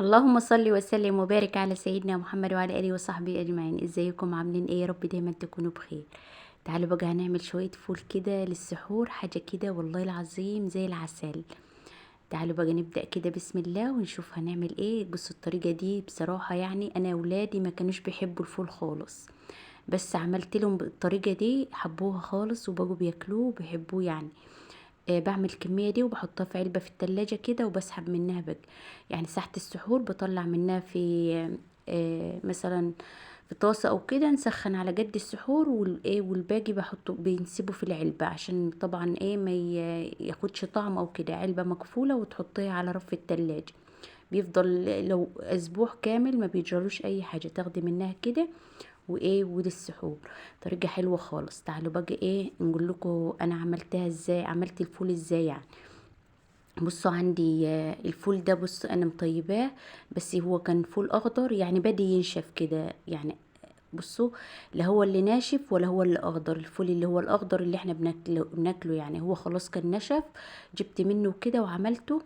اللهم صل وسلم وبارك على سيدنا محمد وعلى اله وصحبه اجمعين. ازيكم عاملين ايه؟ يا رب دايما تكونوا بخير. تعالوا بقى هنعمل شوية فول كده للسحور، حاجة كده والله العظيم زي العسل. تعالوا بقى نبدأ كده بسم الله ونشوف هنعمل ايه. بصوا الطريقة دي بصراحة يعني انا اولادي ما كانوش بيحبوا الفول خالص، بس عملت لهم بالطريقة دي حبوها خالص وبقوا بياكلوه وبيحبوه يعني. بعمل الكمية دي وبحطها في علبة في التلاجة كده وبسحب منها بقى، يعني ساعة السحور بطلع منها في مثلا في طاسة او كده نسخن على قد السحور، والايه والباقي بحطه بنسيبه في العلبة عشان طبعا ايه ما ياخدش طعم او كده. علبة مقفولة وتحطيها على رف التلاجة، بيفضل لو اسبوع كامل ما بيجرالوش اي حاجة. تاخدي منها كده وايه وللسحور. طريقة حلوة خالص. تعالوا بقى ايه نقول لكم انا عملتها ازاي، عملت الفول ازاي يعني. بصوا عندي الفول ده، بص انا مطيباه، بس هو كان فول اخضر يعني بدي ينشف كده يعني. بصوا، لا هو اللي ناشف ولا هو اللي اخضر. الفول اللي هو الاخضر اللي احنا بناكله يعني هو خلاص كان نشف. جبت منه كده وعملته.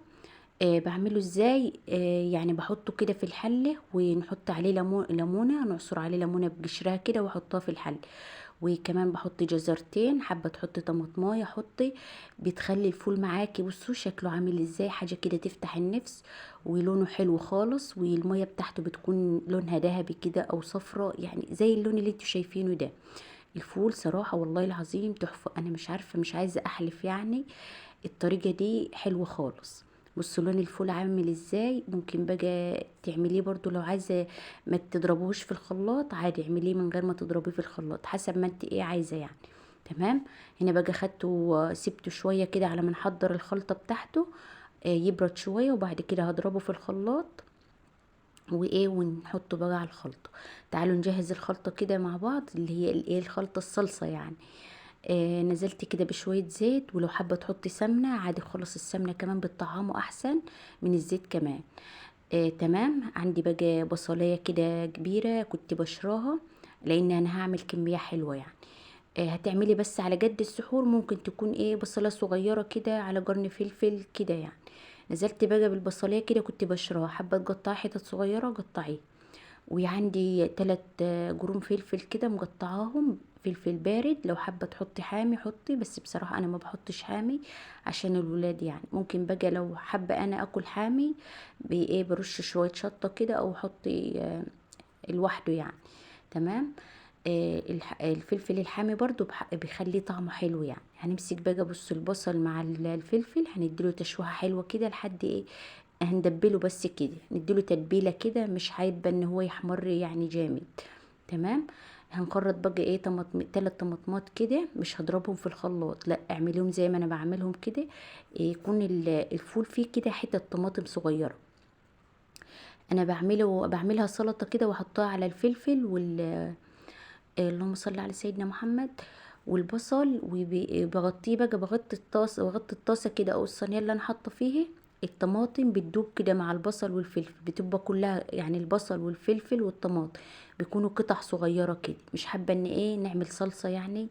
بعمله ازاي؟ يعني بحطه كده في الحلة ونحط عليه ليمونة، نعصر عليه ليمونة بقشرها كده واحطها في الحلة. وكمان بحط جزرتين، حابة تحطي طماطمايه حطي، بتخلي الفول معاكي. بصوا شكله عامل ازاي، حاجة كده تفتح النفس ولونه حلو خالص. والمية بتاعته بتكون لونها ذهبي كده او صفراء يعني زي اللون اللي انتوا شايفينه ده. الفول صراحة والله العظيم تحفة، انا مش عارفة مش عايزة احلف يعني. الطريقة دي حلوة خالص. بصوا لون الفول عامل ازاي. ممكن بقى تعمليه برضو لو عايزة ما تضربوش في الخلاط عادي، اعمليه من غير ما تضربيه في الخلاط حسب ما انت ايه عايزة يعني. تمام. هنا بقى خدته سبته شوية كده على ما نحضر الخلطة بتاعته، يبرد شوية وبعد كده هضربه في الخلاط وايه ونحطه بقى على الخلطة. تعالوا نجهز الخلطة كده مع بعض اللي هي الايه الخلطة الصلصة يعني. نزلت كده بشوية زيت، ولو حابة تحطي سمنة عادي خالص، السمنة كمان بتطعمه احسن من الزيت كمان. تمام. عندي بقى بصلاية كده كبيرة كنت بشراها لان انا هعمل كمية حلوة يعني. هتعملي بس على قد السحور، ممكن تكون ايه بصلة صغيرة كده على قرن فلفل كده يعني. نزلت بقى بالبصلية كده كنت بشراها، حابة تقطعي حتت صغيرة قطعيه. وعندي 3 جرون فلفل كده مقطعاهم، فلفل بارد. لو حابة تحطي حامي حطي، بس بصراحة انا ما بحطش حامي عشان الولاد يعني. ممكن بقى لو حابة انا اكل حامي بايه برش شوية شطة كده او حطي لوحده يعني. تمام. الفلفل الحامي برضو بيخلي طعمه حلو يعني. هنمسك بقى بص البصل مع الفلفل هنديله تشويحة حلوة كده لحد ايه، هندبله بس كده نديله تتبيله كده، مش عايبه ان هو يحمر يعني جامد. تمام. هنخرط بقى ايه 3 طماطمات كده، مش هضربهم في الخلاط لا، اعمليهم زي ما انا بعملهم كده. يكون الفول فيه كده حته طماطم صغيره. انا بعملها سلطه كده واحطها على الفلفل اللهم صل على سيدنا محمد والبصل. وبغطيه بقى، بغطي الطاسه كده او الصينيه اللي انا حاطه فيه. الطماطم بتدوب كده مع البصل والفلفل، بتبقى كلها يعني البصل والفلفل والطماطم بيكونوا قطع صغيره كده. مش حابه ان ايه نعمل صلصه يعني.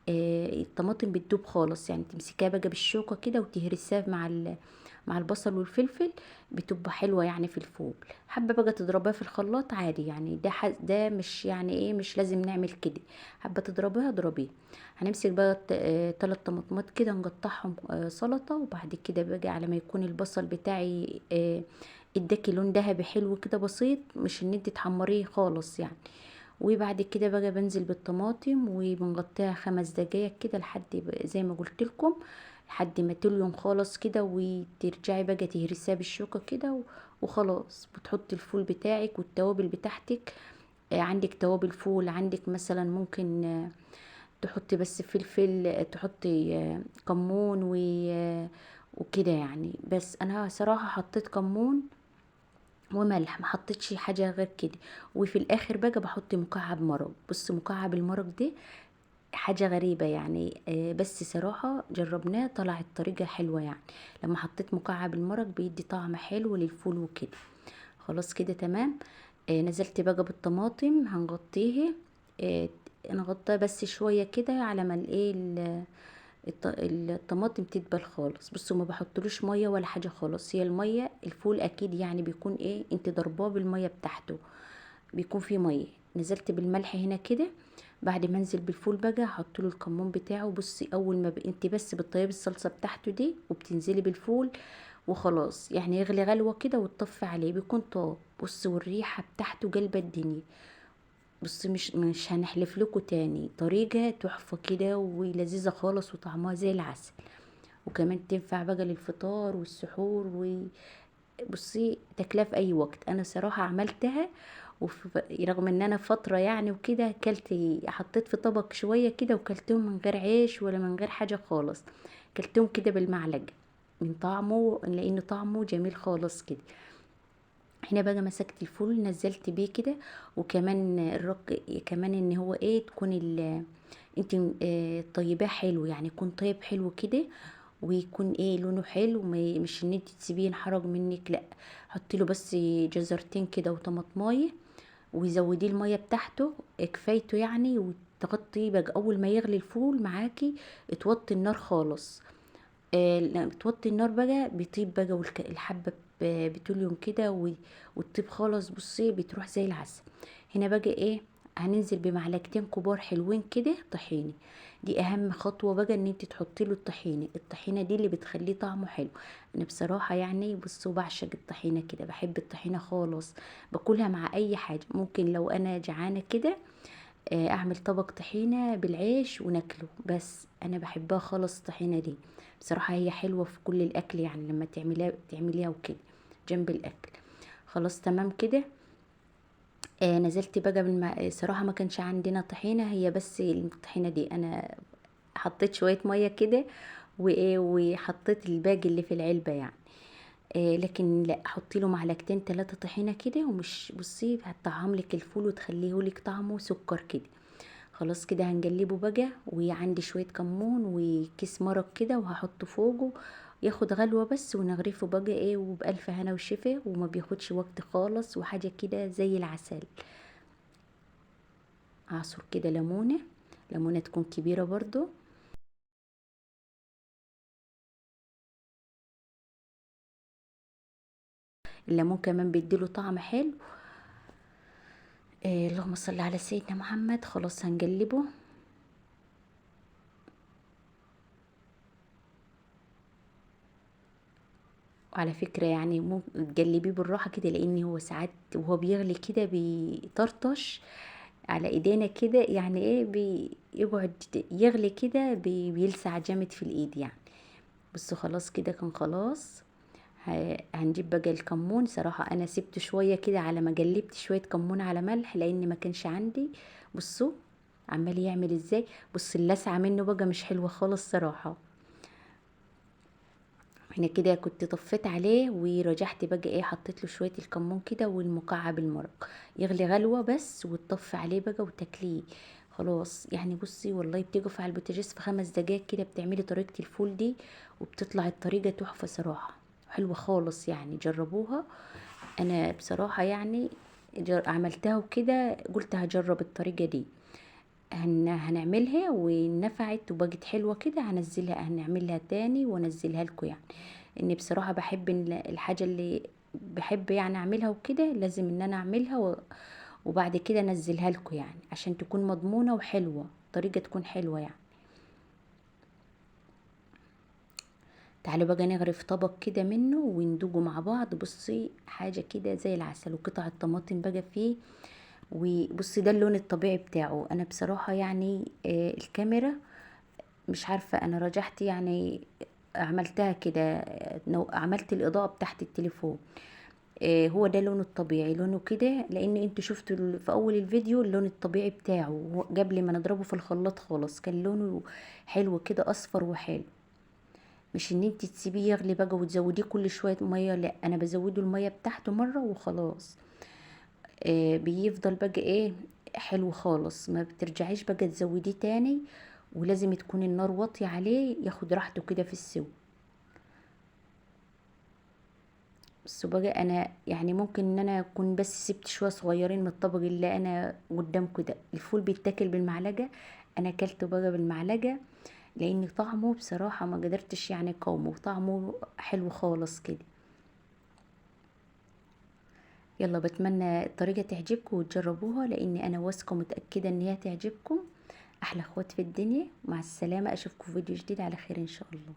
الطماطم بتدوب خالص يعني، تمسكيها بقى بالشوكة كده وتهرسها مع البصل والفلفل، بتبقى حلوة يعني في الفول. حابة بقى تضربها في الخلاط عادي يعني، ده مش يعني ايه مش لازم نعمل كده. حابة تضربيها اضربيها. هنمسك بقى 3 طماطمات كده نقطعهم سلطة. وبعد كده بقى على ما يكون البصل بتاعي اداكي لون دهبي حلو كده بسيط، مش ان انت تحمريه خالص يعني. وبعد كده بقى بنزل بالطماطم وبنغطيها 5 دقايق كده لحد زي ما قلت لكم، لحد ما تليم خالص كده. وترجعي بقى تهرسيها بالشوكة كده وخلاص بتحطي الفول بتاعك والتوابل بتاعتك. عندك توابل فول، عندك مثلا ممكن تحطي بس فلفل، تحطي كمون وكده يعني. بس انا صراحة حطيت كمون وملح، ما حطيتش حاجه غير كده. وفي الاخر بقى بحط مكعب مرق. بص مكعب المرق ده حاجه غريبه يعني، بس صراحه جربناه طلعت طريقه حلوه يعني. لما حطيت مكعب المرق بيدي طعم حلو للفول وكده. خلاص كده تمام. نزلت بقى بالطماطم هنغطيه. آه نغطيها بس شويه كده على ما الايه الطماطم تدبل خالص. بصوا ما بحطلوش ميه ولا حاجه خالص، هي الميه الفول اكيد يعني بيكون ايه، انت ضرباه بالميه بتاعته، بيكون فيه ميه. نزلت بالملح هنا كده. بعد ما انزل بالفول بقى احط له الكمون بتاعه. بصي اول ما انت بس بتطيبي الصلصه بتاعته دي وبتنزلي بالفول وخلاص، يعني يغلي غلوه كده وتطفي عليه بيكون طاب. بصي والريحه بتاعته قلبة الدنيا. بصي مش هنحلف لكم تاني، طريقة تحفة كده ولذيذة خالص وطعمها زي العسل. وكمان تنفع بقى للفطار والسحور. وبصي تاكلها في اي وقت. انا صراحة عملتها رغم ان انا فترة يعني وكده كلت، حطيت في طبق شوية كده وكلتهم من غير عيش ولا من غير حاجة خالص. كلتهم كده بالمعلقة من طعمه، لان طعمه جميل خالص كده. هنا بقى مسكت الفول نزلت بيه كده. وكمان كمان ان هو ايه تكون انت طيباه حلو، يعني يكون طيب حلو كده. ويكون ايه لونه حلو، مش ان انت تسيبيه ينحرج منك، لا. حطي له بس جزرتين كده وطماطمايه، وزوديه الميه بتاعته كفايته يعني. وتغطي بقى اول ما يغلي الفول معاكي، توطي النار خالص. لما بتوطي النار بقى بيطيب بقى، والحبة بتليون كده وتطيب خالص. بصي بتروح زي العسل. هنا بقى ايه، هننزل بمعلقتين كبار حلوين كده طحينة. دي اهم خطوة بقى، ان انت تحطي له الطحينة دي اللي بتخليه طعمه حلو. انا بصراحة يعني بصوا بعشق الطحينة كده، بحب الطحينة خالص. باكلها مع اي حاجة، ممكن لو انا جعانة كده اعمل طبق طحينة بالعيش وناكله. بس انا بحبها خالص الطحينة دي. بصراحة هي حلوة في كل الاكل، يعني لما تعمليها وكده جنب الاكل. خلاص تمام كده. نزلت بقى صراحة ما كانش عندنا طحينة، هي بس الطحينة دي انا حطيت شوية مية كده وايه، وحطيت الباقي اللي في العلبة يعني. لكن لا، حطي له معلقتين 3 طحينة كده. ومش بصي هتطعم لك الفول وتخليه لك طعمه سكر كده. خلاص كده هنجلبه بقى. وعندي شوية كمون وكيس مرق كده وهحطه فوقه ياخد غلوة بس، ونغرفه بقى ايه وبألف هنا وشفا، وما بياخدش وقت خالص، وحاجة كده زي العسل. اعصر كده ليمونة، ليمونة تكون كبيرة برضو. الليمون كمان بيديله طعم حلو. اللهم صل على سيدنا محمد. خلاص هنجلبه. وعلى فكرة يعني ممكن تجلبيه بالراحة كده، لان هو ساعات وهو بيغلي كده بيطرطش على ايدينا كده، يعني ايه بيقعد يغلي كده بيلسع جامد في الايد يعني. بصوا خلاص كده كان خلاص. هنجيب بقى الكمون. صراحة انا سبت شوية كده على ما جلبت شوية كمون على ملح، لان ما كانش عندي. بصوا عمال يعمل ازاي. بص اللسعة منه بقى مش حلوة خالص صراحة. هنا كده كنت طفيت عليه ورجعت بقى ايه، حطيت له شويه الكمون كده والمكعب المرق يغلي غلوه بس، وتطفي عليه بقى وتاكليه. خلاص يعني. بصي والله بتقف على البوتاجاز في 5 دقايق كده بتعملي طريقه الفول دي، وبتطلع الطريقه تحفه صراحه، حلوه خالص يعني. جربوها. انا بصراحه يعني عملتها وكده قلت هجرب الطريقه دي. هنعملها ونفعت وبقت حلوة كده، هنعملها تاني وانزلها لكم يعني. اني بصراحة بحب إن الحاجة اللي بحب يعني اعملها وكده لازم ان انا اعملها وبعد كده انزلها لكم يعني، عشان تكون مضمونة وحلوة، طريقة تكون حلوة يعني. تعالوا بقى نغرف طبق كده منه وندوجه مع بعض. بصي حاجة كده زي العسل، وقطع الطماطم بقى فيه. وبصي ده اللون الطبيعي بتاعه. انا بصراحة يعني الكاميرا مش عارفة، انا رجعت يعني عملتها كده. عملت الاضاءة بتاعت التليفون. هو ده لونه الطبيعي، لونه كده، لان انتوا شفتوا في اول الفيديو اللون الطبيعي بتاعه قبل ما نضربه في الخلاط خالص كان لونه حلو كده اصفر وحلو. مش ان انت تسيبيه يغلي بقى وتزوديه كل شوية مية، لا انا بزوده المية بتاعته مرة وخلاص. بيفضل بقى ايه حلو خالص، ما بترجعيش بقى تزوديه تاني. ولازم تكون النار واطية عليه ياخد راحته كده في السوا. بس بقى انا يعني ممكن ان انا اكون بس سبت شويه صغيرين من الطبق اللي انا قدامكم ده. الفول بيتاكل بالمعلقه، انا اكلته بقى بالمعلقه. لان طعمه بصراحة ما قدرتش يعني اقاومه، طعمه حلو خالص كده. يلا بتمنى الطريقة تعجبكم وتجربوها، لاني انا واثقة متأكدة ان هي تعجبكم. احلى اخوات في الدنيا، مع السلامة، اشوفكم في فيديو جديد على خير ان شاء الله.